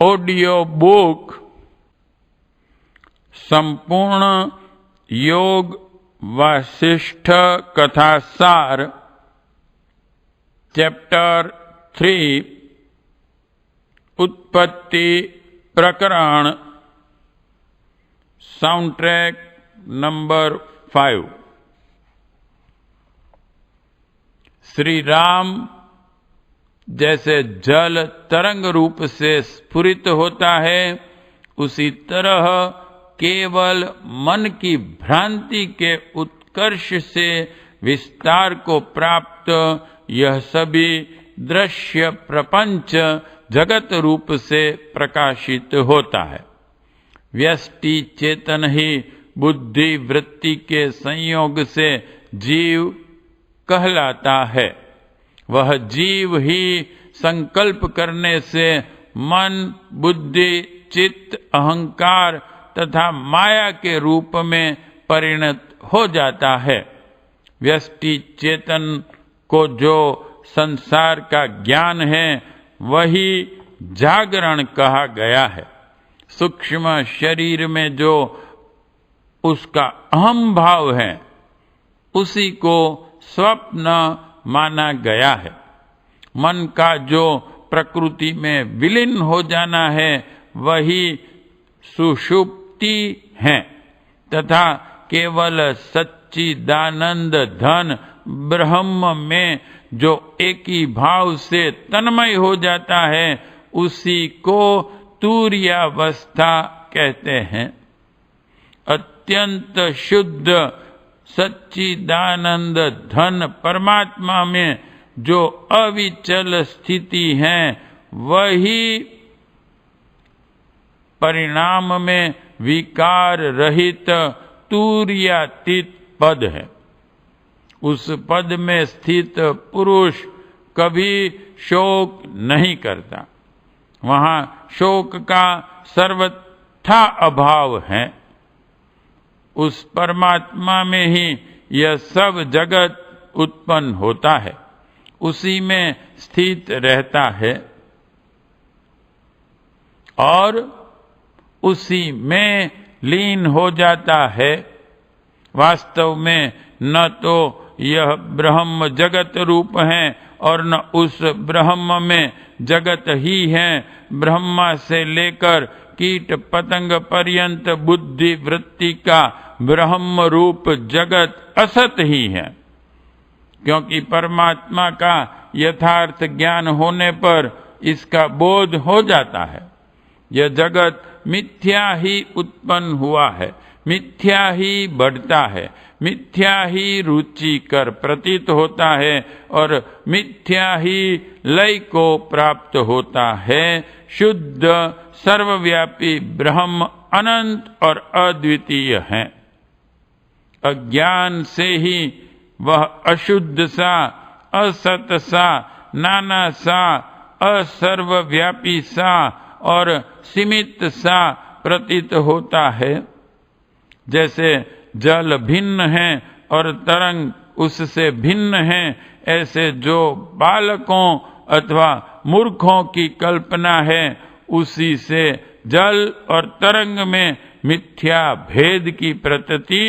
Audio book संपूर्ण योग वासिष्ठ कथा सार चैप्टर 3 उत्पत्ति प्रकरण sound track number 5। Shri Ram जैसे जल तरंग रूप से स्फुरित होता है, उसी तरह केवल मन की भ्रांति के उत्कर्ष से विस्तार को प्राप्त यह सभी दृश्य प्रपंच जगत रूप से प्रकाशित होता है। व्यष्टि चेतन ही बुद्धि वृत्ति के संयोग से जीव कहलाता है। वह जीव ही संकल्प करने से मन, बुद्धि, चित्त, अहंकार तथा माया के रूप में परिणत हो जाता है। व्यष्टि चेतन को जो संसार का ज्ञान है वही जागरण कहा गया है। सूक्ष्म शरीर में जो उसका अहम भाव है उसी को स्वप्न माना गया है। मन का जो प्रकृति में विलीन हो जाना है वही सुषुप्ति है तथा केवल सच्चिदानंद धन ब्रह्म में जो एक ही भाव से तन्मय हो जाता है उसी को तुर्यावस्था कहते हैं। अत्यंत शुद्ध सच्चिदानंद धन परमात्मा में जो अविचल स्थिति है वही परिणाम में विकार रहित तुर्यातीत पद है। उस पद में स्थित पुरुष कभी शोक नहीं करता। वहां शोक का सर्वथा अभाव है। उस परमात्मा में ही यह सब जगत उत्पन्न होता है, उसी में स्थित रहता है और उसी में लीन हो जाता है। वास्तव में न तो यह ब्रह्म जगत रूप है और न उस ब्रह्म में जगत ही है। ब्रह्मा से लेकर कीट पतंग पर्यंत बुद्धि वृत्ति का ब्रह्म रूप जगत असत ही है, क्योंकि परमात्मा का यथार्थ ज्ञान होने पर इसका बोध हो जाता है। यह जगत मिथ्या ही उत्पन्न हुआ है, मिथ्या ही बढ़ता है, मिथ्या ही रुचिकर प्रतीत होता है और मिथ्या ही लय को प्राप्त होता है। शुद्ध सर्वव्यापी ब्रह्म अनंत और अद्वितीय है। अज्ञान से ही वह अशुद्ध सा, असत सा, नाना सा, असर्वव्यापी सा और सीमित सा प्रतीत होता है। जैसे जल भिन्न है और तरंग उससे भिन्न है, ऐसे जो बालकों अथवा मूर्खों की कल्पना है उसी से जल और तरंग में मिथ्या भेद की प्रतीति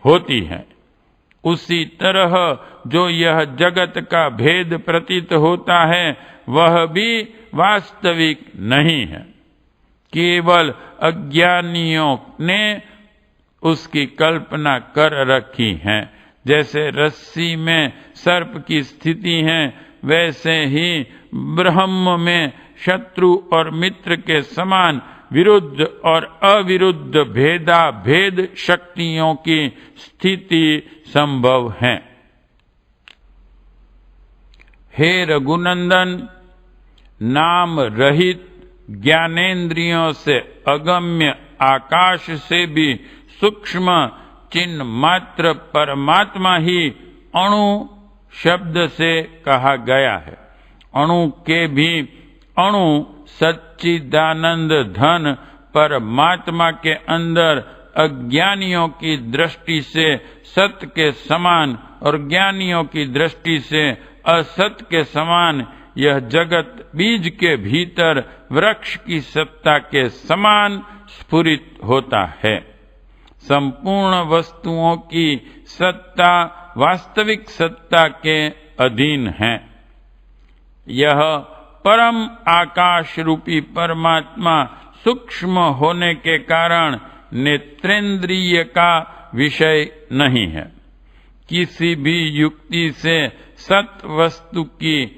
होती है। उसी तरह जो यह जगत का भेद प्रतीत होता है वह भी वास्तविक नहीं है, केवल अज्ञानियों ने उसकी कल्पना कर रखी है। जैसे रस्सी में सर्प की स्थिति है वैसे ही ब्रह्म में शत्रु और मित्र के समान विरुद्ध और अविरुद्ध भेदा भेद शक्तियों की स्थिति संभव है। हे रघुनंदन, नाम रहित ज्ञानेन्द्रियों से अगम्य आकाश से भी सूक्ष्म चिन्ह मात्र परमात्मा ही अणु शब्द से कहा गया है। अणु के भी अणु सच्चिदानंद धन परमात्मा के अंदर अज्ञानियों की दृष्टि से सत्य के समान और ज्ञानियों की दृष्टि से असत के समान यह जगत बीज के भीतर वृक्ष की सत्ता के समान स्फुरित होता है। संपूर्ण वस्तुओं की सत्ता वास्तविक सत्ता के अधीन है। यह परम आकाश रूपी परमात्मा सूक्ष्म होने के कारण नेत्रेंद्रिय का विषय नहीं है। किसी भी युक्ति से सत वस्तु की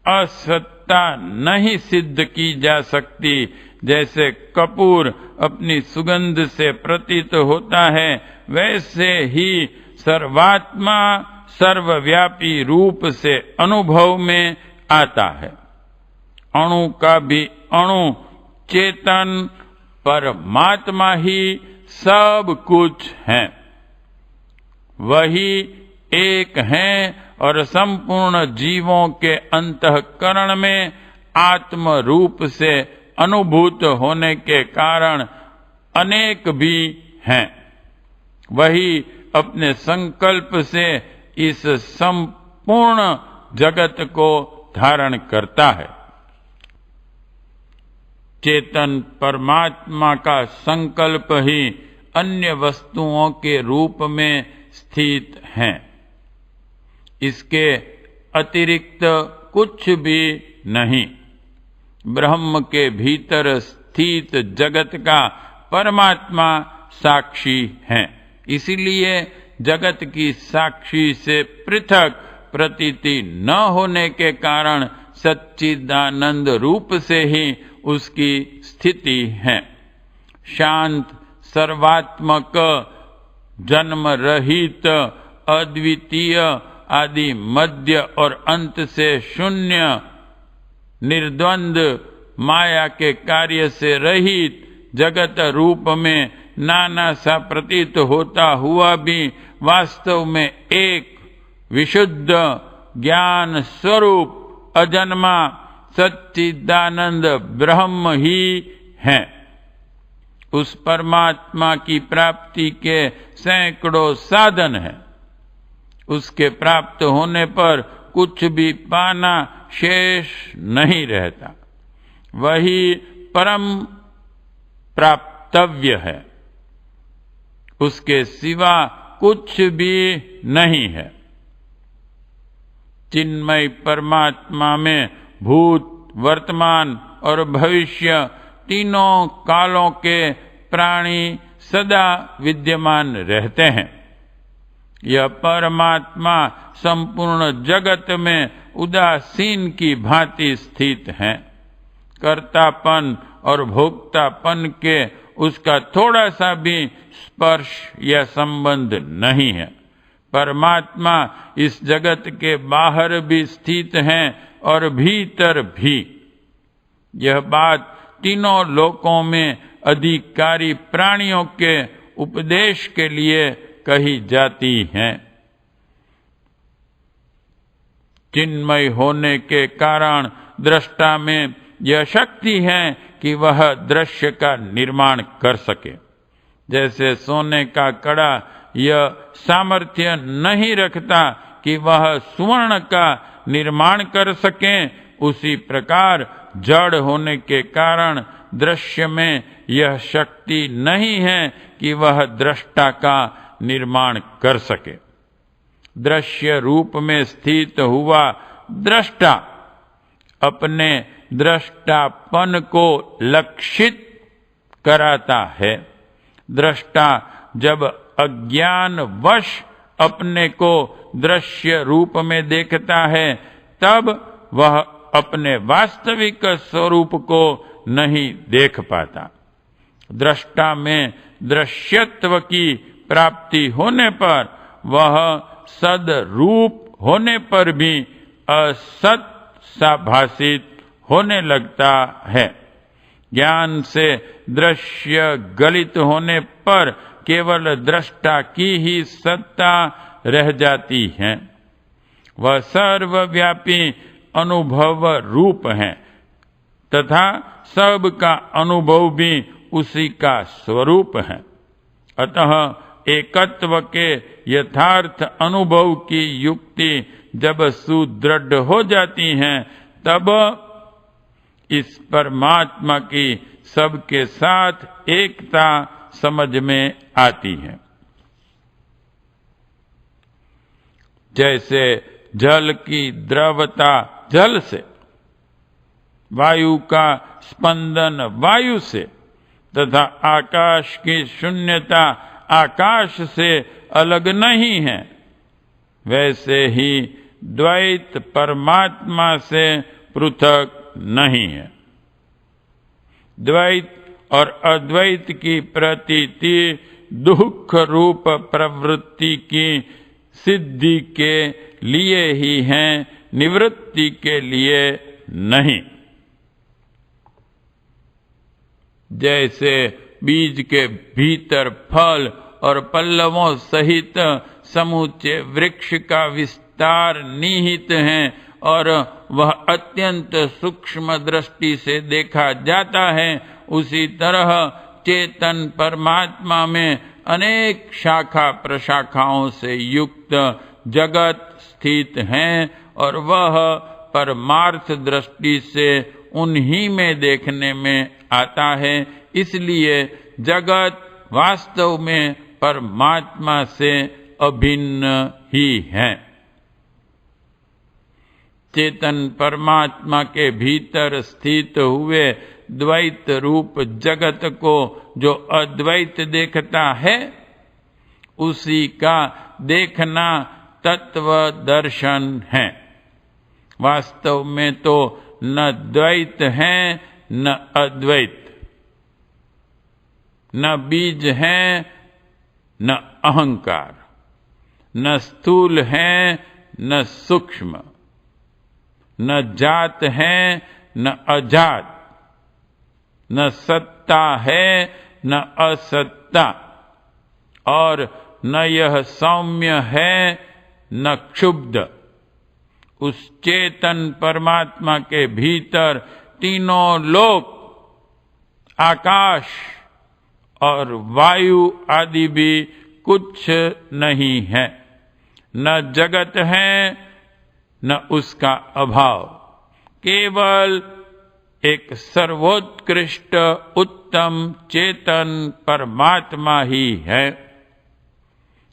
असत्ता नहीं सिद्ध की जा सकती। जैसे कपूर अपनी सुगंध से प्रतीत होता है, वैसे ही सर्वात्मा सर्वव्यापी रूप से अनुभव में आता है। अणु का भी अणु चेतन परमात्मा ही सब कुछ है। वही एक हैं और संपूर्ण जीवों के अंतःकरण में आत्म रूप से अनुभूत होने के कारण अनेक भी हैं। वही अपने संकल्प से इस संपूर्ण जगत को धारण करता है। चेतन परमात्मा का संकल्प ही अन्य वस्तुओं के रूप में स्थित है। इसके अतिरिक्त कुछ भी नहीं। ब्रह्म के भीतर स्थित जगत का परमात्मा साक्षी है। इसीलिए जगत की साक्षी से पृथक प्रतीति न होने के कारण सच्चिदानंद रूप से ही उसकी स्थिति है। शांत सर्वात्मक जन्म रहित अद्वितीय आदि मध्य और अंत से शून्य निर्द्वंद माया के कार्य से रहित जगत रूप में नाना सा प्रतीत होता हुआ भी वास्तव में एक विशुद्ध ज्ञान स्वरूप अजन्मा सच्चिदानंद ब्रह्म ही है। उस परमात्मा की प्राप्ति के सैकड़ों साधन हैं। उसके प्राप्त होने पर कुछ भी पाना शेष नहीं रहता। वही परम प्राप्तव्य है। उसके सिवा कुछ भी नहीं है। चिन्मय परमात्मा में भूत, वर्तमान और भविष्य तीनों कालों के प्राणी सदा विद्यमान रहते हैं। यह परमात्मा संपूर्ण जगत में उदासीन की भांति स्थित है। कर्तापन और भोक्तापन के उसका थोड़ा सा भी स्पर्श या संबंध नहीं है। परमात्मा इस जगत के बाहर भी स्थित है और भीतर भी। यह बात तीनों लोकों में अधिकारी प्राणियों के उपदेश के लिए कही जाती है। चिन्मय होने के कारण दृष्टा में यह शक्ति है कि वह दृश्य का निर्माण कर सके। जैसे सोने का कड़ा यह सामर्थ्य नहीं रखता कि वह सुवर्ण का निर्माण कर सके, उसी प्रकार जड़ होने के कारण दृश्य में यह शक्ति नहीं है कि वह दृष्टा का निर्माण कर सके। दृश्य रूप में स्थित हुआ दृष्टा अपने दृष्टापन को लक्षित कराता है। दृष्टा जब अज्ञान वश अपने को दृश्य रूप में देखता है, तब वह अपने वास्तविक स्वरूप को नहीं देख पाता। दृष्टा में दृश्यत्व की प्राप्ति होने पर वह सद रूप होने पर भी असत सा भासित होने लगता है। ज्ञान से दृश्य गलित होने पर केवल दृष्टा की ही सत्ता रह जाती है। वह सर्वव्यापी अनुभव रूप है तथा सबका अनुभव भी उसी का स्वरूप है। अतः एकत्व के यथार्थ अनुभव की युक्ति जब सुदृढ़ हो जाती है, तब इस परमात्मा की सबके साथ एकता समझ में आती है। जैसे जल की द्रवता जल से, वायु का स्पंदन वायु से तथा आकाश की शून्यता आकाश से अलग नहीं है, वैसे ही द्वैत परमात्मा से पृथक नहीं है। द्वैत और अद्वैत की प्रतीति दुख रूप प्रवृत्ति की सिद्धि के लिए ही है, निवृत्ति के लिए नहीं। जैसे बीज के भीतर फल और पल्लवों सहित समूचे वृक्ष का विस्तार निहित है और वह अत्यंत सूक्ष्म दृष्टि से देखा जाता है, उसी तरह चेतन परमात्मा में अनेक शाखा प्रशाखाओं से युक्त जगत स्थित है और वह परमार्थ दृष्टि से उन्हीं में देखने में आता है। इसलिए जगत वास्तव में परमात्मा से अभिन्न ही है। चेतन परमात्मा के भीतर स्थित हुए द्वैत रूप जगत को जो अद्वैत देखता है, उसी का देखना तत्व दर्शन है। वास्तव में तो न द्वैत है न अद्वैत, न बीज है न अहंकार, न स्थूल है न सूक्ष्म, न जात है न अजात, न सत्ता है न असत्ता, और न यह सौम्य है न क्षुब्ध। उस चेतन परमात्मा के भीतर तीनों लोक, आकाश और वायु आदि भी कुछ नहीं है। न जगत है न उसका अभाव, केवल एक सर्वोत्कृष्ट उत्तम चेतन परमात्मा ही है।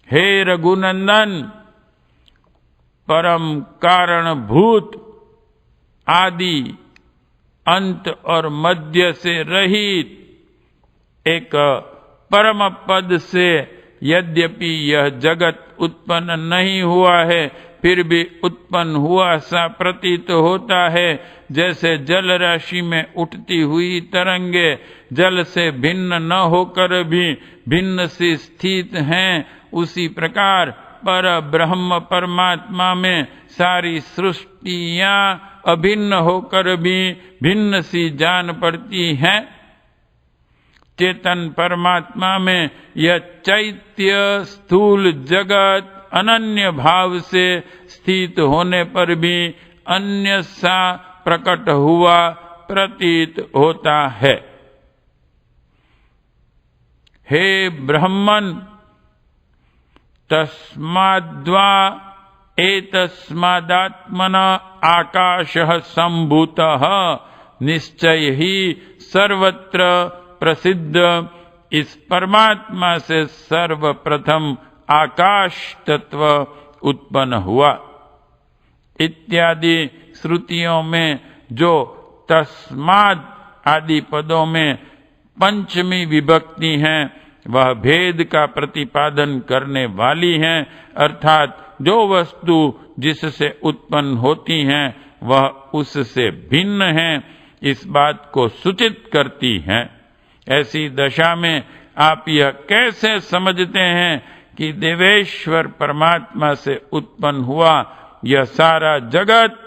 हे रघुनंदन, परम कारण भूत आदि अंत और मध्य से रहित एक परम पद से यद्यपि यह जगत उत्पन्न नहीं हुआ है, फिर भी उत्पन्न हुआ सा प्रतीत होता है। जैसे जल राशि में उठती हुई तरंगे जल से भिन्न न होकर भी भिन्न से स्थित हैं, उसी प्रकार पर ब्रह्म परमात्मा में सारी सृष्टियां अभिन्न होकर भी भिन्न सी जान पड़ती हैं। चेतन परमात्मा में यह चैत्य स्थूल जगत अनन्य भाव से स्थित होने पर भी अन्य सा प्रकट हुआ प्रतीत होता है। हे ब्रह्मन्, तस्माद्वा एतस्मादात्मन आकाशः सम्भूतः निश्चय ही सर्वत्र प्रसिद्ध। इस परमात्मा से सर्वप्रथम आकाश तत्व उत्पन्न हुआ। इत्यादि श्रुतियों में जो तस्माद आदि पदों में पंचमी विभक्ति है, वह भेद का प्रतिपादन करने वाली है, अर्थात जो वस्तु जिससे उत्पन्न होती हैं वह उससे भिन्न है, इस बात को सूचित करती हैं। ऐसी दशा में आप यह कैसे समझते हैं कि देवेश्वर परमात्मा से उत्पन्न हुआ यह सारा जगत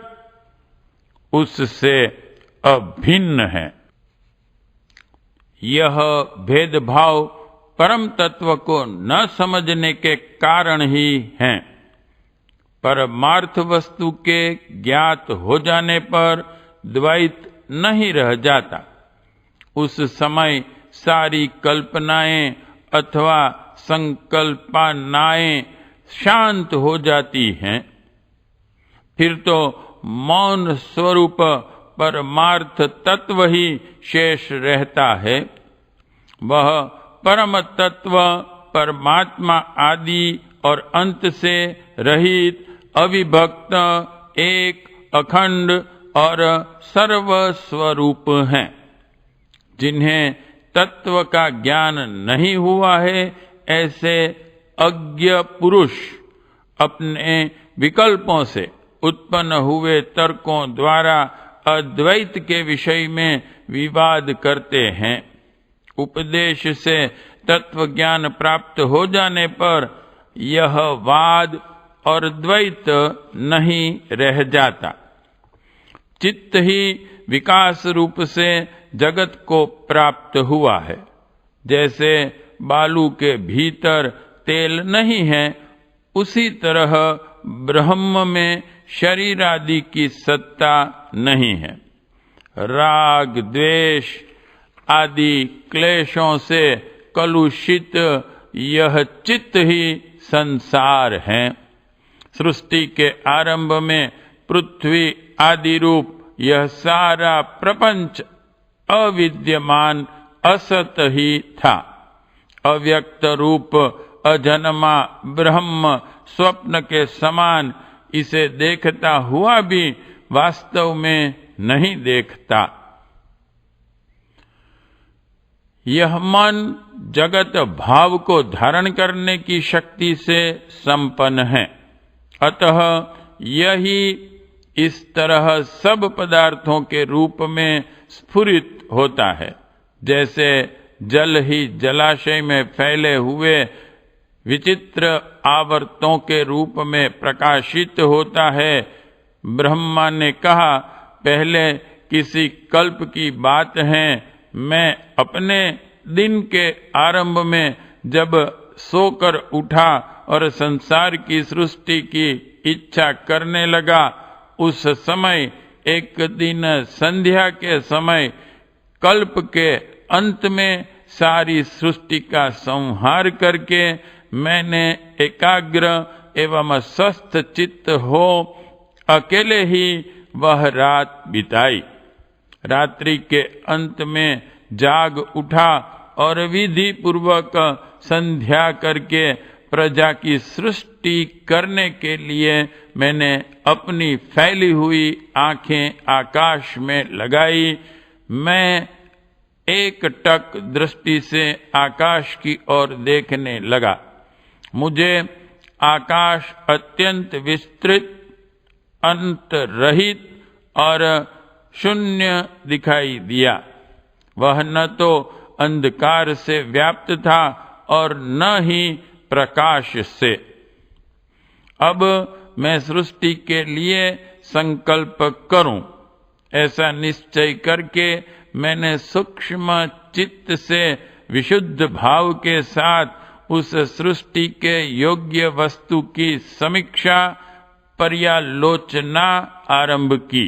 उससे अभिन्न है? यह भेदभाव परम तत्व को न समझने के कारण ही हैं। परमार्थ वस्तु के ज्ञात हो जाने पर द्वैत नहीं रह जाता। उस समय सारी कल्पनाएं अथवा संकल्पनाएं शांत हो जाती हैं। फिर तो मौन स्वरूप परमार्थ तत्व ही शेष रहता है। वह परम तत्व परमात्मा आदि और अंत से रहित, अविभक्त, एक, अखंड और सर्वस्वरूप हैं। जिन्हें तत्व का ज्ञान नहीं हुआ है, ऐसे अज्ञ पुरुष अपने विकल्पों से उत्पन्न हुए तर्कों द्वारा अद्वैत के विषय में विवाद करते हैं। उपदेश से तत्व ज्ञान प्राप्त हो जाने पर यह वाद और द्वैत नहीं रह जाता। चित्त ही विकास रूप से जगत को प्राप्त हुआ है। जैसे बालू के भीतर तेल नहीं है, उसी तरह ब्रह्म में शरीर आदि की सत्ता नहीं है। राग, द्वेष आदि क्लेशों से कलुषित यह चित्त ही संसार है। सृष्टि के आरंभ में पृथ्वी आदि रूप यह सारा प्रपंच अविद्यमान असत ही था। अव्यक्त रूप अजन्मा ब्रह्म स्वप्न के समान इसे देखता हुआ भी वास्तव में नहीं देखता। यह मन जगत भाव को धारण करने की शक्ति से संपन्न है। अतः यही इस तरह सब पदार्थों के रूप में स्फुरित होता है। जैसे जल ही जलाशय में फैले हुए विचित्र आवर्तों के रूप में प्रकाशित होता है। ब्रह्मा ने कहा, पहले किसी कल्प की बात है, मैं अपने दिन के आरंभ में जब सोकर उठा और संसार की सृष्टि की इच्छा करने लगा, उस समय एक दिन संध्या के समय कल्प के अंत में सारी सृष्टि का संहार करके मैंने एकाग्र एवं स्वस्थ चित्त हो अकेले ही वह रात बिताई। रात्रि के अंत में जाग उठा और विधि पूर्वक संध्या करके प्रजा की सृष्टि करने के लिए मैंने अपनी फैली हुई आंखें आकाश में लगाई। मैं एक टक दृष्टि से आकाश की ओर देखने लगा। मुझे आकाश अत्यंत विस्तृत, अंत रहित और शून्य दिखाई दिया। वह न तो अंधकार से व्याप्त था और न ही प्रकाश से। अब मैं सृष्टि के लिए संकल्प करूं, ऐसा निश्चय करके मैंने सूक्ष्म चित्त से विशुद्ध भाव के साथ उस सृष्टि के योग्य वस्तु की समीक्षा पर्यालोचना आरंभ की।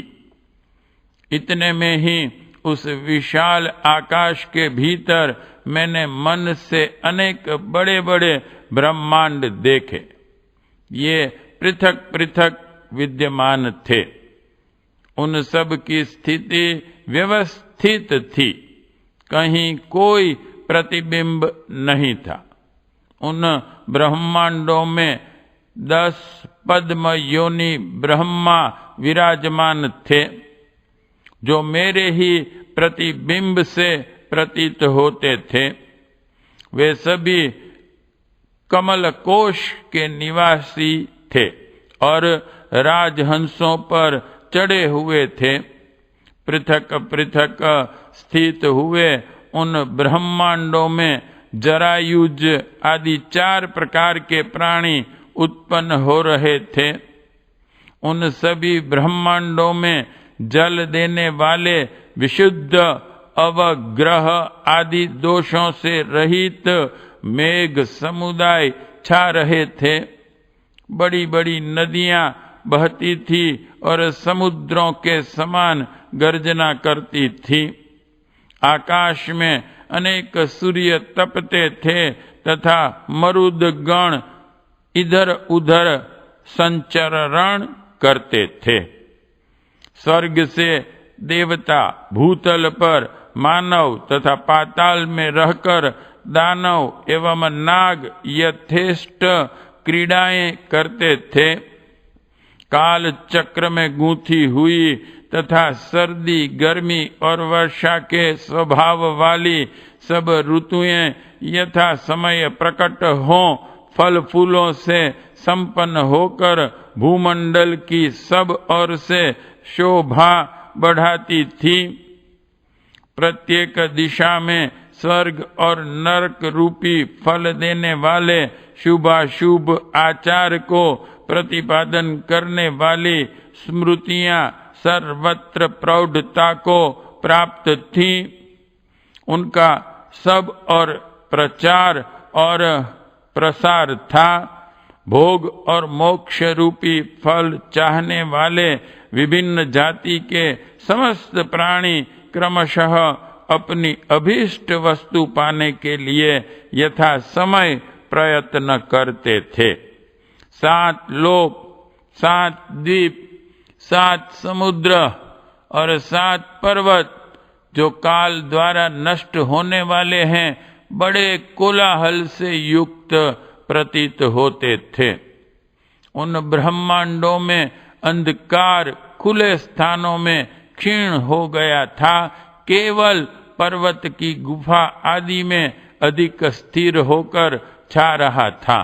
इतने में ही उस विशाल आकाश के भीतर मैंने मन से अनेक बड़े बड़े ब्रह्मांड देखे। ये पृथक पृथक विद्यमान थे। उन सब की स्थिति व्यवस्थित थी, कहीं कोई प्रतिबिंब नहीं था। उन ब्रह्मांडों में 10 पद्म योनि ब्रह्मा विराजमान थे, जो मेरे ही प्रतिबिंब से प्रतीत होते थे। वे सभी कमल कोश के निवासी थे और राजहंसों पर चढ़े हुए थे। पृथक पृथक स्थित हुए उन ब्रह्मांडों में जरायुज आदि 4 प्रकार के प्राणी उत्पन्न हो रहे थे। उन सभी ब्रह्मांडों में जल देने वाले विशुद्ध अवग्रह आदि दोषों से रहित मेघ समुदाय छा रहे थे। बड़ी बड़ी नदियां बहती थी और समुद्रों के समान गर्जना करती थी। आकाश में अनेक सूर्य तपते थे तथा मरुद गण इधर उधर संचरण करते थे। स्वर्ग से देवता, भूतल पर मानव तथा पाताल में रहकर दानव एवं नाग यथेष्ट क्रीड़ाएं करते थे। काल चक्र में गूंथी हुई तथा सर्दी, गर्मी और वर्षा के स्वभाव वाली सब ऋतुएं यथा समय प्रकट हों, फल फूलों से संपन्न होकर भूमंडल की सब ओर से शोभा बढ़ाती थी। प्रत्येक दिशा में स्वर्ग और नरक रूपी फल देने वाले शुभाशुभ आचार को प्रतिपादन करने वाली स्मृतियां सर्वत्र प्रौढ़ता को प्राप्त थी। उनका सब और प्रचार और प्रसार था। भोग और मोक्ष रूपी फल चाहने वाले विभिन्न जाति के समस्त प्राणी क्रमशः अपनी अभीष्ट वस्तु पाने के लिए यथा समय प्रयत्न करते थे। 7 लोक, 7 द्वीप, 7 समुद्र और 7 पर्वत जो काल द्वारा नष्ट होने वाले हैं, बड़े कोलाहल से युक्त प्रतीत होते थे। उन ब्रह्मांडों में अंधकार खुले स्थानों में क्षीण हो गया था। केवल पर्वत की गुफा आदि में अधिक स्थिर होकर छा रहा था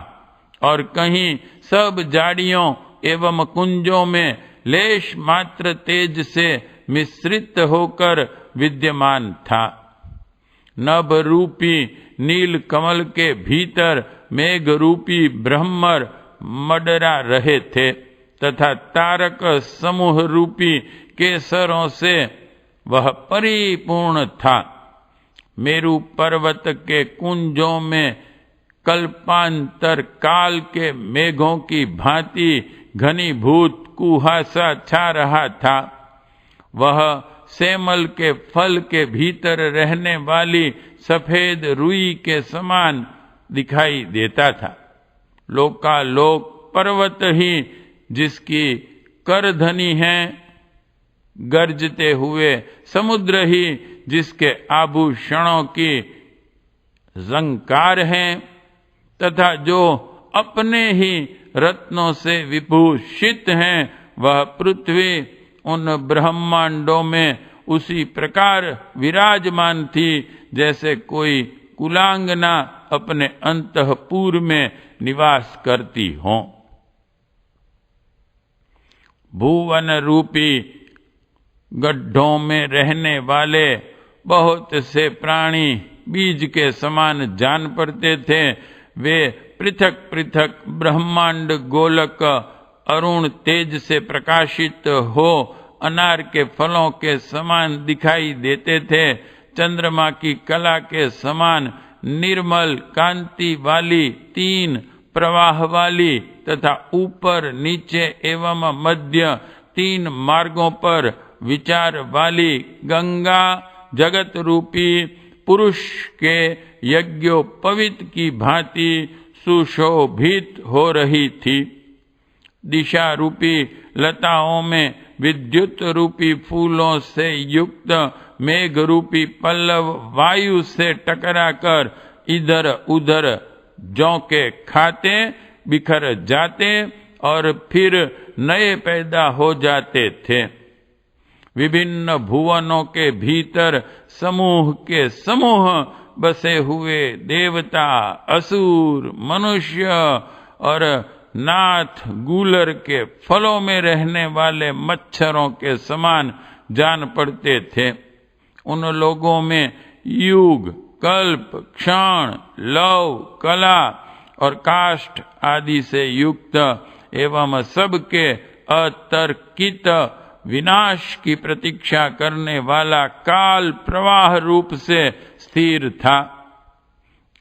और कहीं सब झाड़ियों एवं कुंजों में लेश मात्र तेज से मिश्रित होकर विद्यमान था। नभ रूपी नील कमल के भीतर मेघ रूपी ब्रह्मर मडरा रहे थे तथा तारक समूह रूपी केसरों से वह परिपूर्ण था। मेरु पर्वत के कुंजों में कल्पांतर काल के मेघों की भांति घनीभूत कुहासा छा रहा था। वह सेमल के फल के भीतर रहने वाली सफेद रुई के समान दिखाई देता था। लोकालोक पर्वत ही जिसकी करधनी है, गरजते हुए समुद्र ही जिसके आभूषणों की झंकार है तथा जो अपने ही रत्नों से विभूषित हैं, वह पृथ्वी उन ब्रह्मांडों में उसी प्रकार विराजमान थी जैसे कोई कुलांगना अपने अंतःपुर में निवास करती हो। भुवन रूपी गड्ढों में रहने वाले बहुत से प्राणी बीज के समान जान पड़ते थे। वे पृथक पृथक ब्रह्मांड गोलक अरुण तेज से प्रकाशित हो अनार के फलों के समान दिखाई देते थे। चंद्रमा की कला के समान निर्मल कांति वाली 3 प्रवाह वाली तथा ऊपर नीचे एवं मध्य 3 मार्गों पर विचार वाली गंगा जगत रूपी पुरुष के यज्ञोपवीत की भांति सुशोभित हो रही थी। दिशा रूपी लताओं में विद्युत रूपी फूलों से युक्त मेघ रूपी पल्लव वायु से टकराकर इधर उधर झोंके खाते बिखर जाते और फिर नए पैदा हो जाते थे। विभिन्न भुवनों के भीतर समूह के समूह बसे हुए देवता, असुर, मनुष्य और नाथ गूलर के फलों में रहने वाले मच्छरों के समान जान पड़ते थे। उन लोगों में युग, कल्प, क्षण, लव, कला और काष्ठ आदि से युक्त एवं सबके अतर्कित विनाश की प्रतीक्षा करने वाला काल प्रवाह रूप से स्थिर था।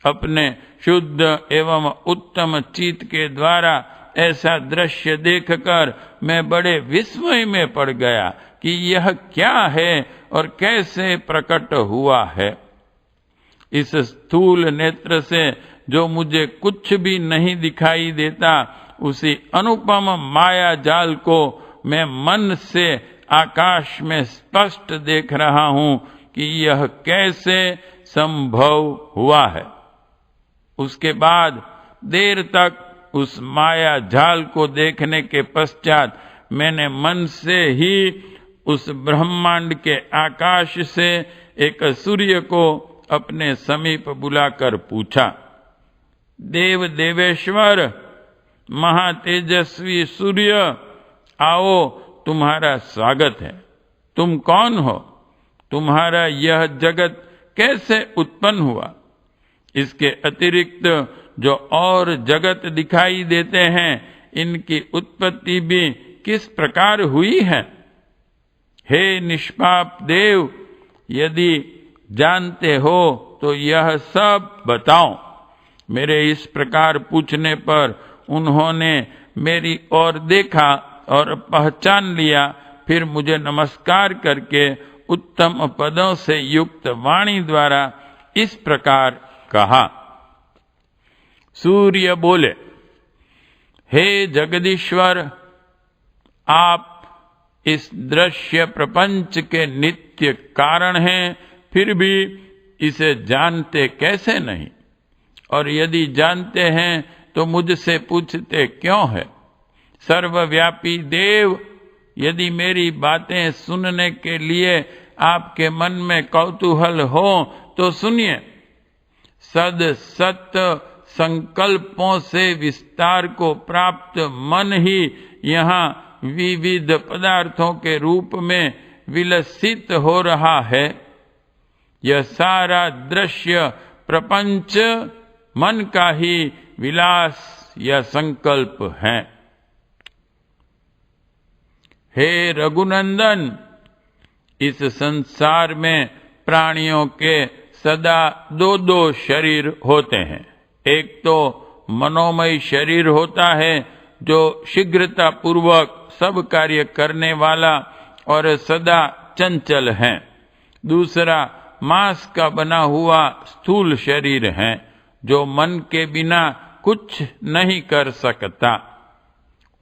अपने शुद्ध एवं उत्तम चित्त के द्वारा ऐसा दृश्य देखकर मैं बड़े विस्मय में पड़ गया कि यह क्या है और कैसे प्रकट हुआ है। इस स्थूल नेत्र से जो मुझे कुछ भी नहीं दिखाई देता, उसी अनुपम माया जाल को मैं मन से आकाश में स्पष्ट देख रहा हूं कि यह कैसे संभव हुआ है। उसके बाद देर तक उस माया जाल को देखने के पश्चात मैंने मन से ही उस ब्रह्मांड के आकाश से एक सूर्य को अपने समीप बुलाकर पूछा, देव देवेश्वर महातेजस्वी सूर्य, आओ तुम्हारा स्वागत है। तुम कौन हो? तुम्हारा यह जगत कैसे उत्पन्न हुआ? इसके अतिरिक्त जो और जगत दिखाई देते हैं, इनकी उत्पत्ति भी किस प्रकार हुई है? हे निष्पाप देव, यदि जानते हो तो यह सब बताओ। मेरे इस प्रकार पूछने पर उन्होंने मेरी ओर देखा और पहचान लिया। फिर मुझे नमस्कार करके उत्तम पदों से युक्त वाणी द्वारा इस प्रकार कहा। सूर्य बोले, हे जगदीश्वर, आप इस दृश्य प्रपंच के नित्य कारण हैं, फिर भी इसे जानते कैसे नहीं? और यदि जानते हैं तो मुझसे पूछते क्यों है? सर्वव्यापी देव, यदि मेरी बातें सुनने के लिए आपके मन में कौतूहल हो तो सुनिए। सद सत संकल्पों से विस्तार को प्राप्त मन ही यहाँ विविध पदार्थों के रूप में विलसित हो रहा है। यह सारा दृश्य प्रपंच मन का ही विलास या संकल्प है। हे रघुनंदन, इस संसार में प्राणियों के सदा दो दो शरीर होते हैं। एक तो मनोमय शरीर होता है जो शीघ्रता पूर्वक सब कार्य करने वाला और सदा चंचल है। दूसरा मांस का बना हुआ स्थूल शरीर है जो मन के बिना कुछ नहीं कर सकता।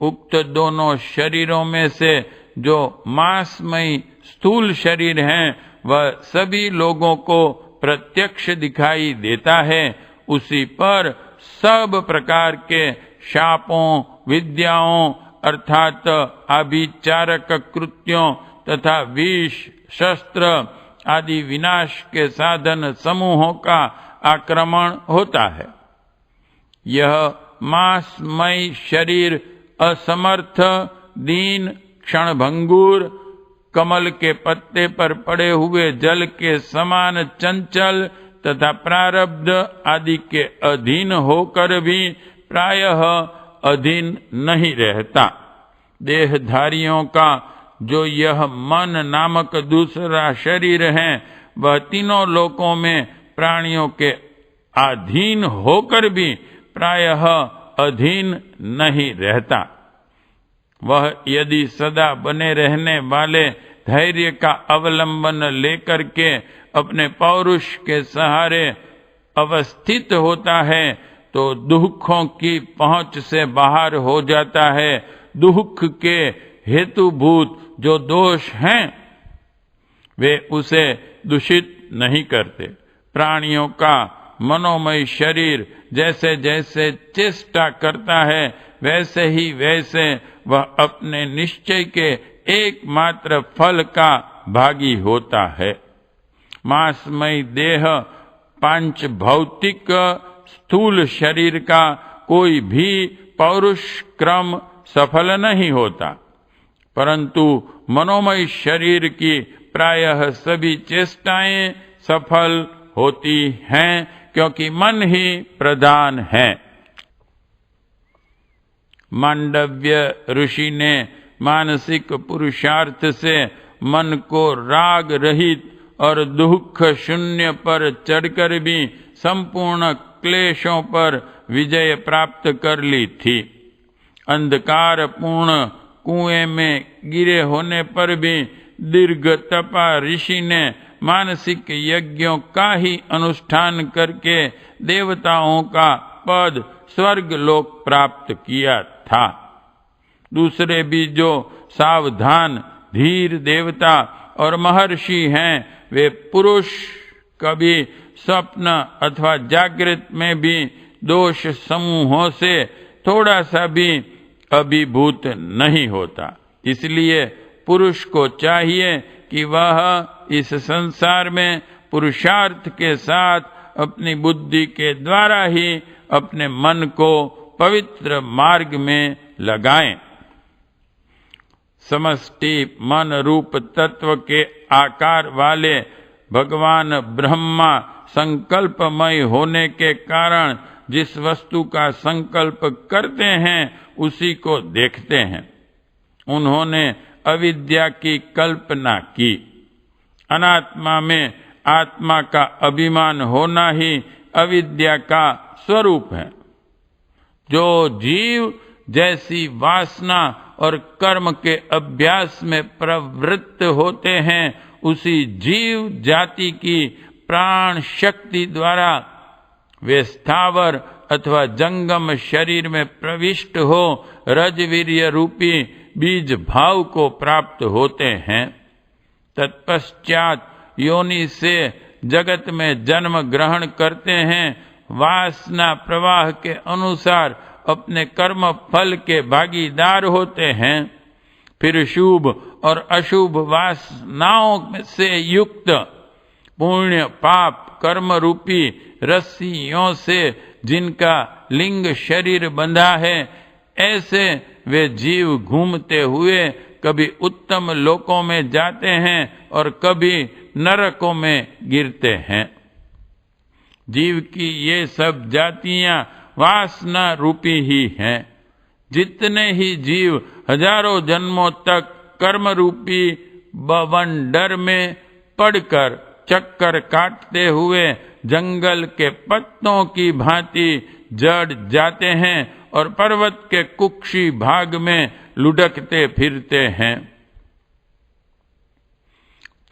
उक्त दोनों शरीरों में से जो मांसमय स्थूल शरीर है वह सभी लोगों को प्रत्यक्ष दिखाई देता है। उसी पर सब प्रकार के शापों, विद्याओं अर्थात आभिचारक कृत्यों तथा विष, शस्त्र आदि विनाश के साधन समूहों का आक्रमण होता है। यह मांसमय शरीर असमर्थ, दीन, क्षणभंगुर, कमल के पत्ते पर पड़े हुए जल के समान चंचल तथा प्रारब्ध आदि के अधीन होकर भी प्रायः अधीन नहीं रहता। देहधारियों का जो यह मन नामक दूसरा शरीर है वह तीनों लोकों में प्राणियों के अधीन होकर भी प्रायः अधीन नहीं रहता। वह यदि सदा बने रहने वाले धैर्य का अवलंबन लेकर के अपने पौरुष के सहारे अवस्थित होता है तो दुखों की पहुंच से बाहर हो जाता है। दुख के हेतुभूत जो दोष हैं वे उसे दूषित नहीं करते। प्राणियों का मनोमय शरीर जैसे जैसे चेष्टा करता है वैसे ही वैसे वह अपने निश्चय के एकमात्र फल का भागी होता है। मांसमय देह पांच भौतिक स्थूल शरीर का कोई भी पौरुष क्रम सफल नहीं होता, परंतु मनोमय शरीर की प्रायः सभी चेष्टाएं सफल होती हैं क्योंकि मन ही प्रधान है। मांडव्य ऋषि ने मानसिक पुरुषार्थ से मन को राग रहित और दुख शून्य पर चढ़कर भी संपूर्ण क्लेशों पर विजय प्राप्त कर ली थी। अंधकार पूर्ण कुएं में गिरे होने पर भी दीर्घ तपा ऋषि ने मानसिक यज्ञों का ही अनुष्ठान करके देवताओं का पद स्वर्ग लोक प्राप्त किया था। दूसरे भी जो सावधान धीर देवता और महर्षि हैं, वे पुरुष कभी स्वप्न अथवा जागृत में भी दोष समूहों से थोड़ा सा भी अभिभूत नहीं होता। इसलिए पुरुष को चाहिए कि वह इस संसार में पुरुषार्थ के साथ अपनी बुद्धि के द्वारा ही अपने मन को पवित्र मार्ग में लगाएं। समष्टि मन रूप तत्व के आकार वाले भगवान ब्रह्मा संकल्पमय होने के कारण जिस वस्तु का संकल्प करते हैं उसी को देखते हैं। उन्होंने अविद्या की कल्पना की। अनात्मा में आत्मा का अभिमान होना ही अविद्या का स्वरूप है। जो जीव जैसी वासना और कर्म के अभ्यास में प्रवृत्त होते हैं, उसी जीव जाति की प्राण शक्ति द्वारा वे स्थावर अथवा जंगम शरीर में प्रविष्ट हो रजवीर्य रूपी बीज भाव को प्राप्त होते हैं। तत्पश्चात योनि से जगत में जन्म ग्रहण करते हैं। वासना प्रवाह के अनुसार अपने कर्म फल के भागीदार होते हैं। फिर शुभ और अशुभ वासनाओं से युक्त पुण्य पाप कर्म रूपी रस्सियों से जिनका लिंग शरीर बंधा है, ऐसे वे जीव घूमते हुए कभी उत्तम लोकों में जाते हैं और कभी नरकों में गिरते हैं। जीव की ये सब जातियां वासना रूपी ही हैं। जितने ही जीव हजारों जन्मों तक कर्म रूपी बवंडर में पड़कर चक्कर काटते हुए जंगल के पत्तों की भांति जड़ जाते हैं और पर्वत के कुक्षी भाग में लुढ़कते फिरते हैं।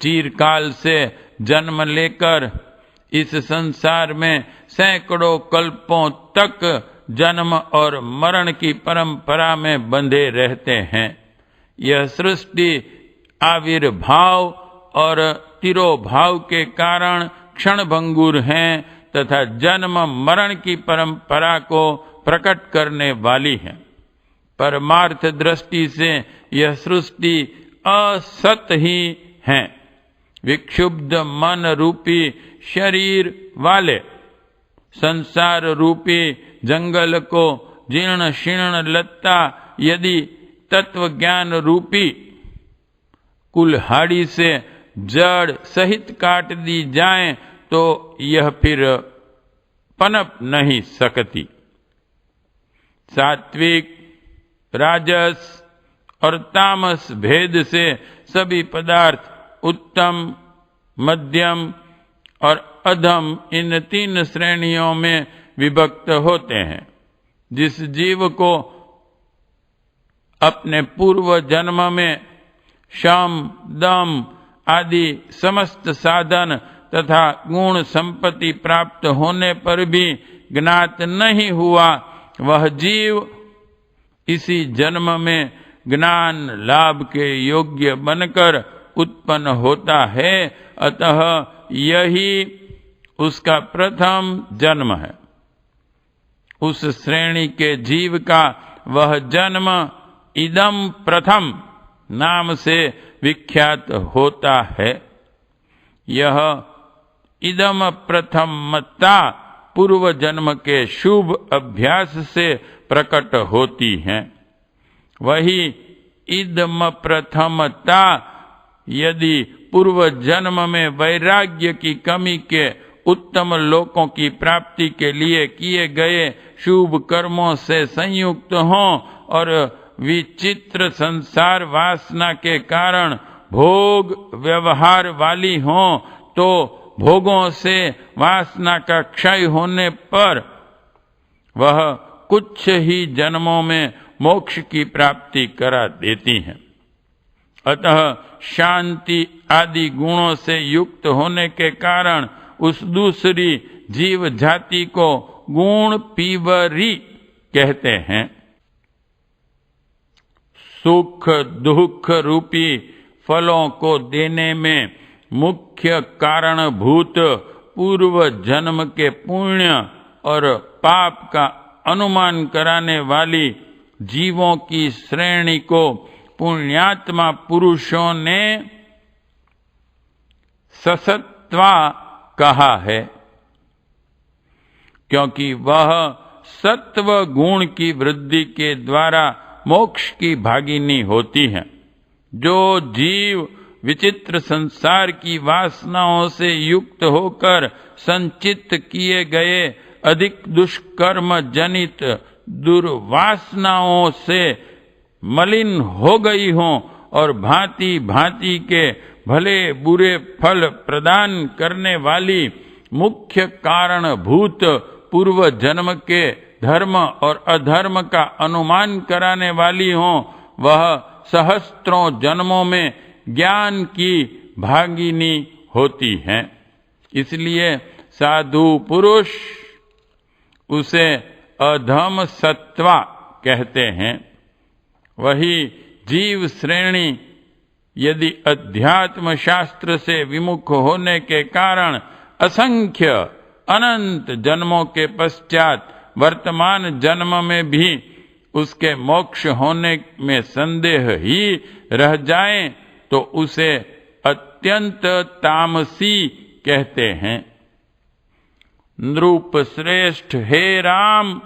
चिरकाल से जन्म लेकर इस संसार में सैकड़ों कल्पों तक जन्म और मरण की परंपरा में बंधे रहते हैं। यह सृष्टि आविर्भाव और तिरोभाव के कारण क्षणभंगुर हैं तथा जन्म मरण की परंपरा को प्रकट करने वाली है। परमार्थ दृष्टि से यह सृष्टि असत ही है। विक्षुब्ध मन रूपी शरीर वाले संसार रूपी जंगल को जीर्ण शीर्ण लत्ता यदि तत्व ज्ञान रूपी कुल्हाड़ी से जड़ सहित काट दी जाए तो यह फिर पनप नहीं सकती। सात्विक, राजस और तामस भेद से सभी पदार्थ उत्तम, मध्यम और अधम इन तीन श्रेणियों में विभक्त होते हैं। जिस जीव को अपने पूर्व जन्म में शम, दम आदि समस्त साधन तथा गुण संपत्ति प्राप्त होने पर भी ज्ञात नहीं हुआ, वह जीव इसी जन्म में ज्ञान लाभ के योग्य बनकर उत्पन्न होता है। अतः यही उसका प्रथम जन्म है। उस श्रेणी के जीव का वह जन्म इदम प्रथम नाम से विख्यात होता है। यह इदम प्रथमता पूर्व जन्म के शुभ अभ्यास से प्रकट होती है। वही इदम प्रथमता यदि पूर्व जन्म में वैराग्य की कमी के उत्तम लोकों की प्राप्ति के लिए किए गए शुभ कर्मों से संयुक्त हों और विचित्र संसार वासना के भाग भोग व्यवहार वाली हों, तो भोगों से वासना का क्षय होने पर वह कुछ ही जन्मों में मोक्ष की प्राप्ति करा देती हैं। अतः शांति आदि गुणों से युक्त होने के कारण उस दूसरी जीव जाति को गुण पीवरी कहते हैं। सुख दुख रूपी फलों को देने में मुख्य कारणभूत पूर्व जन्म के पुण्य और पाप का अनुमान कराने वाली जीवों की श्रेणी को पुण्यात्मा पुरुषों ने ससत्वा कहा है, क्योंकि वह सत्व गुण की वृद्धि के द्वारा मोक्ष की भागिनी होती है। जो जीव विचित्र संसार की वासनाओं से युक्त होकर संचित किए गए अधिक दुष्कर्म जनित दुर्वासनाओं से मलिन हो गई हों और भांति भांति के भले बुरे फल प्रदान करने वाली मुख्य कारणभूत पूर्व जन्म के धर्म और अधर्म का अनुमान कराने वाली हों, वह सहस्त्रों जन्मों में ज्ञान की भागिनी होती हैं। इसलिए साधु पुरुष उसे अधम सत्वा कहते हैं। वही जीव श्रेणी यदि अध्यात्म शास्त्र से विमुख होने के कारण असंख्य अनंत जन्मों के पश्चात वर्तमान जन्म में भी उसके मोक्ष होने में संदेह ही रह जाए तो उसे अत्यंत तामसी कहते हैं। नृप श्रेष्ठ, हे राम,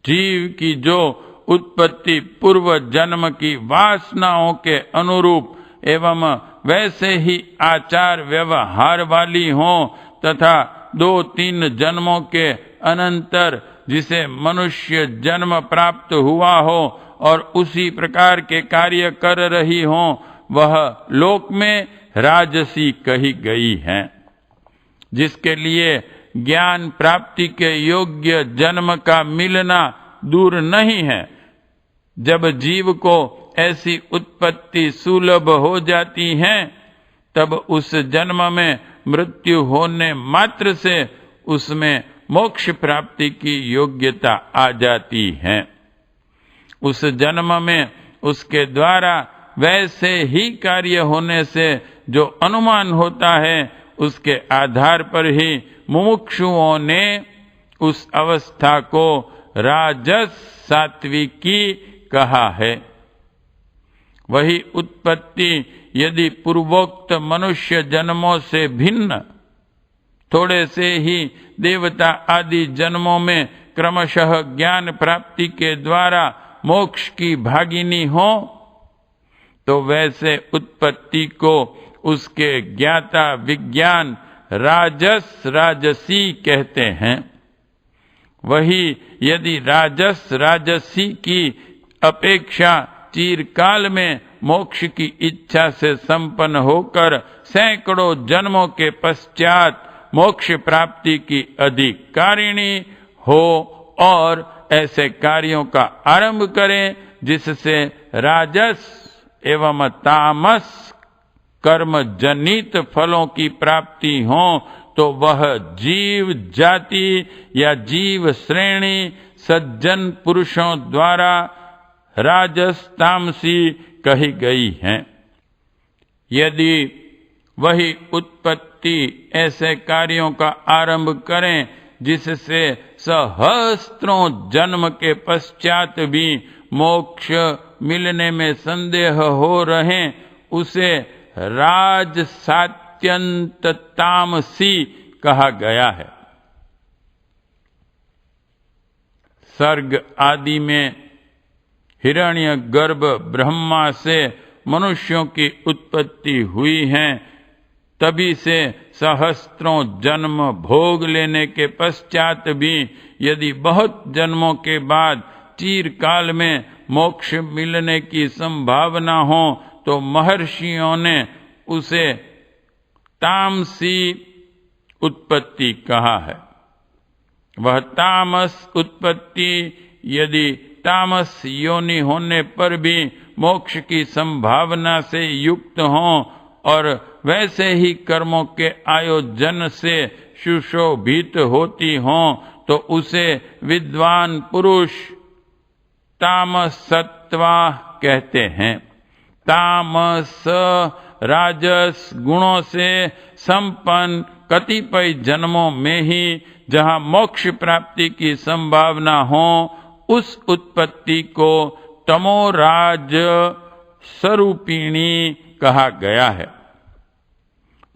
जीव की जो उत्पत्ति पूर्व जन्म की वासनाओं के अनुरूप एवं वैसे ही आचार व्यवहार वाली हों तथा 2-3 जन्मों के अनंतर जिसे मनुष्य जन्म प्राप्त हुआ हो और उसी प्रकार के कार्य कर रही हों, वह लोक में राजसी कही गई है। जिसके लिए ज्ञान प्राप्ति के योग्य जन्म का मिलना दूर नहीं है। जब जीव को ऐसी उत्पत्ति सुलभ हो जाती है, तब उस जन्म में मृत्यु होने मात्र से उसमें मोक्ष प्राप्ति की योग्यता आ जाती है। उस जन्म में उसके द्वारा वैसे ही कार्य होने से जो अनुमान होता है, उसके आधार पर ही मुमुक्षुओं ने उस अवस्था को राजस सात्विकी कहा है। वही उत्पत्ति यदि पूर्वोक्त मनुष्य जन्मों से भिन्न थोड़े से ही देवता आदि जन्मों में क्रमशः ज्ञान प्राप्ति के द्वारा मोक्ष की भागिनी हो, तो वैसे उत्पत्ति को उसके ज्ञाता विज्ञान राजस राजसी कहते हैं। वही यदि राजस राजसी की अपेक्षा चिरकाल में मोक्ष की इच्छा से संपन्न होकर सैकड़ों जन्मों के पश्चात मोक्ष प्राप्ति की अधिकारिणी हो और ऐसे कार्यों का आरंभ करें जिससे राजस एवं तामस कर्म जनित फलों की प्राप्ति हो, तो वह जीव जाति या जीव श्रेणी सज्जन पुरुषों द्वारा राजस तामसी कही गई है। यदि वही उत्पत्ति ऐसे कार्यों का आरंभ करें जिससे सहस्त्रों जन्म के पश्चात भी मोक्ष मिलने में संदेह हो रहे, उसे राज सात्यंत तामसी कहा गया है। सर्ग आदि में हिरण्य गर्भ ब्रह्मा से मनुष्यों की उत्पत्ति हुई है, तभी से सहस्त्रों जन्म भोग लेने के पश्चात भी यदि बहुत जन्मों के बाद चिरकाल में मोक्ष मिलने की संभावना हो, तो महर्षियों ने उसे तामसी उत्पत्ति कहा है। वह तामस उत्पत्ति यदि तामस योनि होने पर भी मोक्ष की संभावना से युक्त हों और वैसे ही कर्मों के आयोजन से सुशोभित होती हों, तो उसे विद्वान पुरुष तामसत्वा कहते हैं। तामस राजस गुणों से संपन्न कतिपय जन्मों में ही जहाँ मोक्ष प्राप्ति की संभावना हो, उस उत्पत्ति को तमोराज स्वरूपिणी कहा गया है।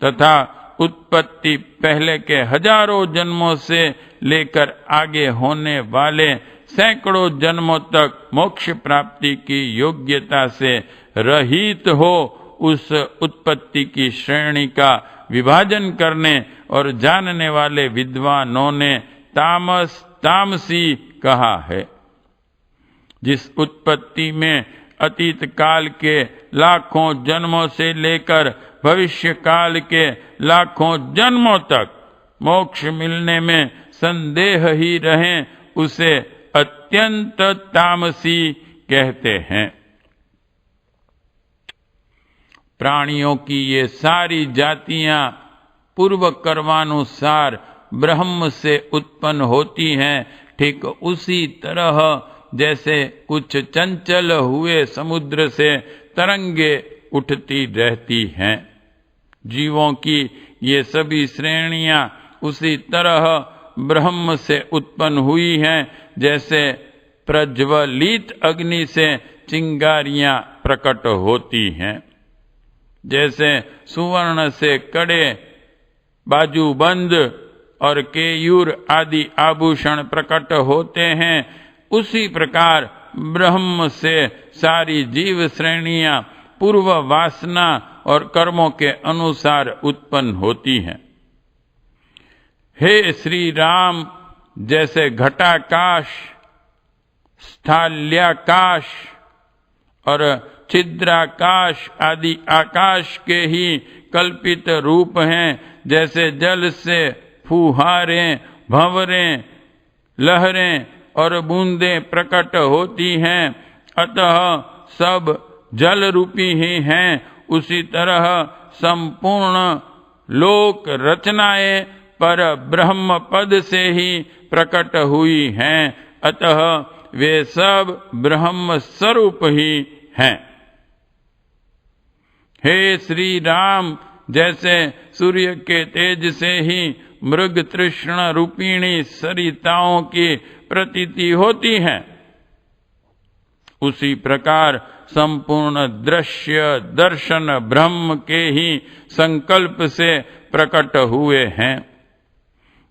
तथा उत्पत्ति पहले के हजारों जन्मों से लेकर आगे होने वाले सैकड़ों जन्मों तक मोक्ष प्राप्ति की योग्यता से रहित हो, उस उत्पत्ति की श्रेणी का विभाजन करने और जानने वाले विद्वानों ने तामस तामसी कहा है। जिस उत्पत्ति में अतीत काल के लाखों जन्मों से लेकर भविष्य काल के लाखों जन्मों तक मोक्ष मिलने में संदेह ही रहे, उसे अत्यंत तामसी कहते हैं। प्राणियों की ये सारी जातियां पूर्व कर्मानुसार ब्रह्म से उत्पन्न होती हैं। ठीक उसी तरह जैसे कुछ चंचल हुए समुद्र से तरंगे उठती रहती हैं, जीवों की ये सभी श्रेणियां उसी तरह ब्रह्म से उत्पन्न हुई हैं, जैसे प्रज्वलित अग्नि से चिंगारियां प्रकट होती हैं। जैसे सुवर्ण से कड़े, बाजूबंद और केयूर आदि आभूषण प्रकट होते हैं, उसी प्रकार ब्रह्म से सारी जीव श्रेणियां पूर्व वासना और कर्मों के अनुसार उत्पन्न होती हैं। हे श्री राम, जैसे घटाकाश, स्थाल्याकाश और छिद्राकाश आदि आकाश के ही कल्पित रूप हैं, जैसे जल से फुहारें, भंवरें, लहरें और बूंदें प्रकट होती हैं, अतः सब जल रूपी ही हैं, उसी तरह संपूर्ण लोक रचनाएं पर ब्रह्म पद से ही प्रकट हुई हैं, अतः वे सब ब्रह्म स्वरूप ही हैं। हे श्री राम, जैसे सूर्य के तेज से ही मृग तृष्ण रूपिणी सरिताओं की प्रतीति होती है, उसी प्रकार संपूर्ण दृश्य दर्शन ब्रह्म के ही संकल्प से प्रकट हुए हैं।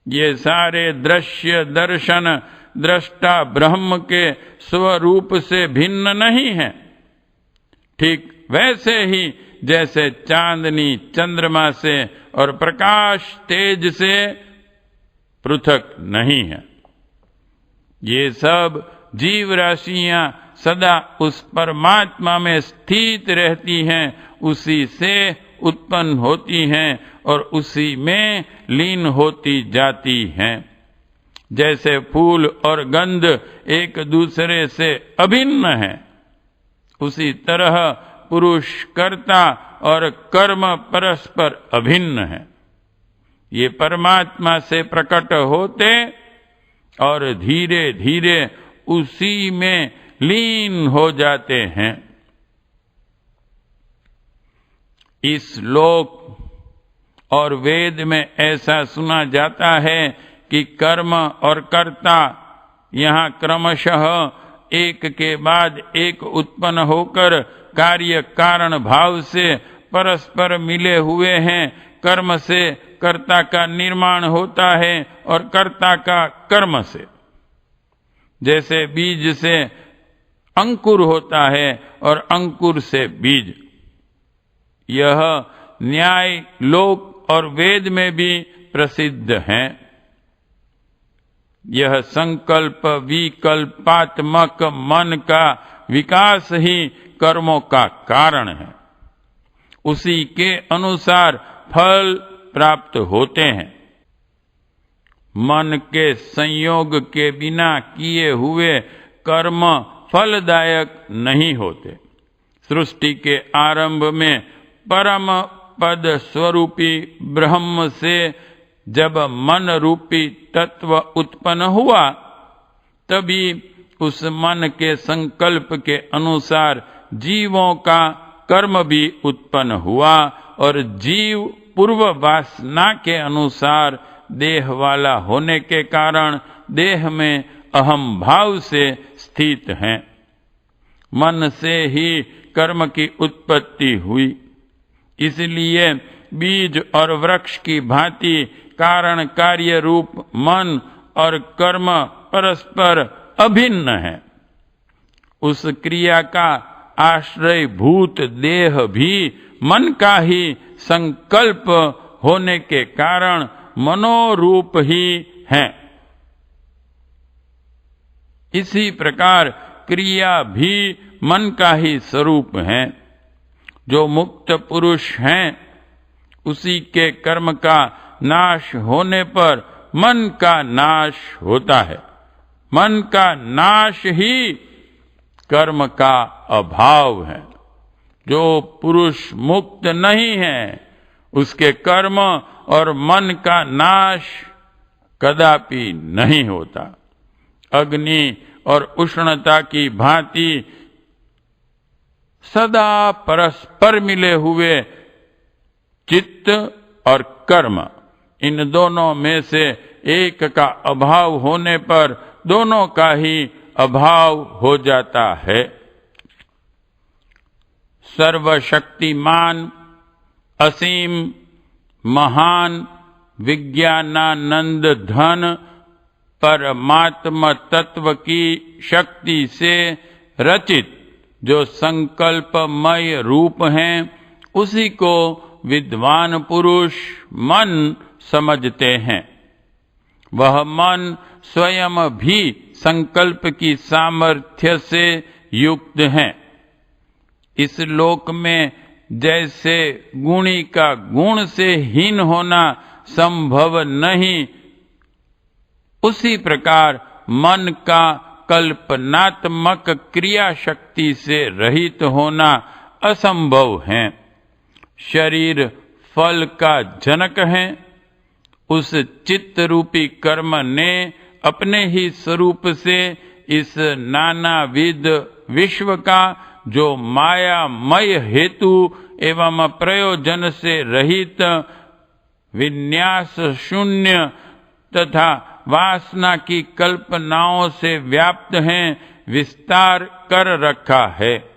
ये सारे दृश्य दर्शन दृष्टा ब्रह्म के स्वरूप से भिन्न नहीं है। ठीक वैसे ही जैसे चांदनी चंद्रमा से और प्रकाश तेज से पृथक नहीं है। ये सब जीव राशियां सदा उस परमात्मा में स्थित रहती हैं, उसी से उत्पन्न होती हैं और उसी में लीन होती जाती हैं। जैसे फूल और गंध एक दूसरे से अभिन्न हैं, उसी तरह पुरुष कर्ता और कर्म परस्पर अभिन्न है। ये परमात्मा से प्रकट होते और धीरे धीरे उसी में लीन हो जाते हैं। इस लोक और वेद में ऐसा सुना जाता है कि कर्म और कर्ता यहाँ क्रमशः एक के बाद एक उत्पन्न होकर कार्य कारण भाव से परस्पर मिले हुए हैं। कर्म से कर्ता का निर्माण होता है और कर्ता का कर्म से। जैसे बीज से अंकुर होता है और अंकुर से बीज। यह न्याय लोक और वेद में भी प्रसिद्ध है। यह संकल्प विकल्पात्मक मन का विकास ही कर्मों का कारण है। उसी के अनुसार फल प्राप्त होते हैं। मन के संयोग के बिना किए हुए कर्म फलदायक नहीं होते। सृष्टि के आरंभ में परम पद स्वरूपी ब्रह्म से जब मन रूपी तत्व उत्पन्न हुआ, तभी उस मन के संकल्प के अनुसार जीवों का कर्म भी उत्पन्न हुआ और जीव पूर्व वासना के अनुसार देह वाला होने के कारण देह में अहम भाव से स्थित है। मन से ही कर्म की उत्पत्ति हुई, इसलिए बीज और वृक्ष की भांति कारण कार्य रूप मन और कर्म परस्पर अभिन्न है। उस क्रिया का आश्रय भूत देह भी मन का ही संकल्प होने के कारण मनोरूप ही है। इसी प्रकार क्रिया भी मन का ही स्वरूप है। जो मुक्त पुरुष हैं, उसी के कर्म का नाश होने पर मन का नाश होता है। मन का नाश ही कर्म का अभाव है। जो पुरुष मुक्त नहीं है, उसके कर्म और मन का नाश कदापि नहीं होता। अग्नि और उष्णता की भांति सदा परस्पर मिले हुए चित्त और कर्म, इन दोनों में से एक का अभाव होने पर दोनों का ही अभाव हो जाता है। सर्वशक्तिमान, असीम, महान, विज्ञानानंद धन परमात्मा तत्व की शक्ति से रचित जो संकल्पमय रूप हैं, उसी को विद्वान पुरुष मन समझते हैं। वह मन स्वयं भी संकल्प की सामर्थ्य से युक्त है। इस लोक में जैसे गुणी का गुण से हीन होना संभव नहीं, उसी प्रकार मन का कल्पनात्मक क्रिया शक्ति से रहित होना असंभव है। शरीर फल का जनक है। उस चित्त रूपी कर्म ने अपने ही स्वरूप से इस नानाविध विश्व का जो मायामय हेतु एवं प्रयोजन से रहित, विन्यास शून्य तथा वासना की कल्पनाओं से व्याप्त हैं, विस्तार कर रखा है।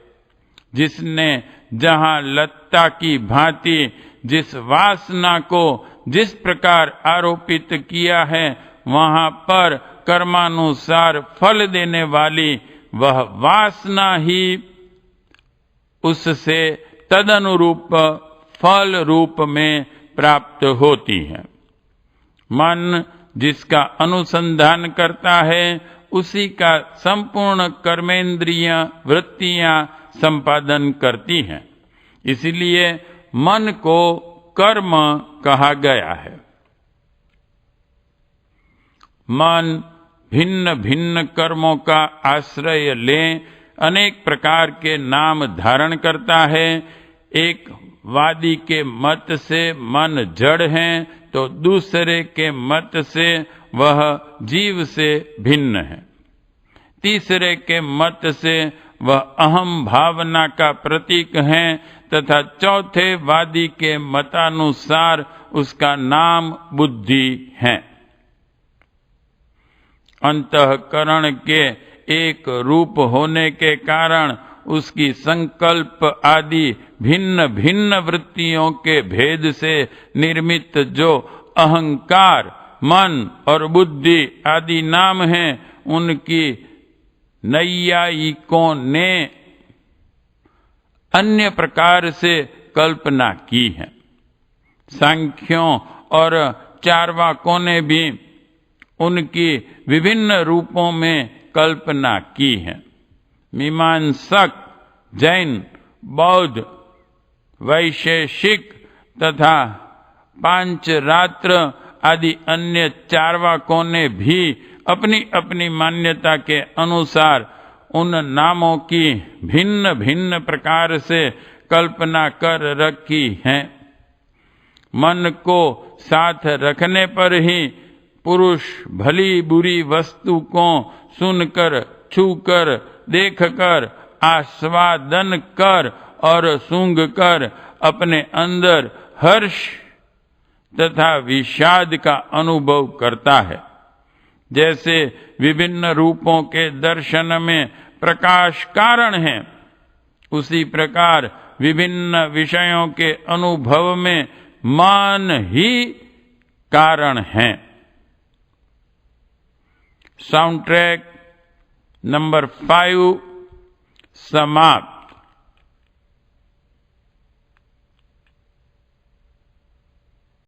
जिसने जहाँ लत्ता की भांति जिस वासना को जिस प्रकार आरोपित किया है, वहाँ पर कर्मानुसार फल देने वाली वह वासना ही उससे तदनुरूप फल रूप में प्राप्त होती है। मन जिसका अनुसंधान करता है, उसी का संपूर्ण कर्मेंद्रिय वृत्तियां संपादन करती हैं। इसलिए मन को कर्म कहा गया है। मन भिन्न भिन्न कर्मों का आश्रय ले अनेक प्रकार के नाम धारण करता है। एक वादी के मत से मन जड़ है, तो दूसरे के मत से वह जीव से भिन्न है। तीसरे के मत से वह अहम भावना का प्रतीक है, तथा चौथे वादी के मतानुसार उसका नाम बुद्धि है। अंतःकरण के एक रूप होने के कारण उसकी संकल्प आदि भिन्न भिन्न वृत्तियों के भेद से निर्मित जो अहंकार, मन और बुद्धि आदि नाम हैं, उनकी नैयायिकों ने अन्य प्रकार से कल्पना की है। सांख्यों और चार्वाकों ने भी उनकी विभिन्न रूपों में कल्पना की है। मीमांसक, जैन, बौद्ध, वैशेषिक तथा पांचरात्र आदि अन्य चार्वाकों ने भी अपनी अपनी मान्यता के अनुसार उन नामों की भिन्न भिन्न प्रकार से कल्पना कर रखी है। मन को साथ रखने पर ही पुरुष भली बुरी वस्तु को सुनकर, छूकर, देखकर, आस्वादन कर और सूंघकर अपने अंदर हर्ष तथा विषाद का अनुभव करता है। जैसे विभिन्न रूपों के दर्शन में प्रकाश कारण है, उसी प्रकार विभिन्न विषयों के अनुभव में मान ही कारण है। साउंड ट्रैक नंबर 5 समाप्त।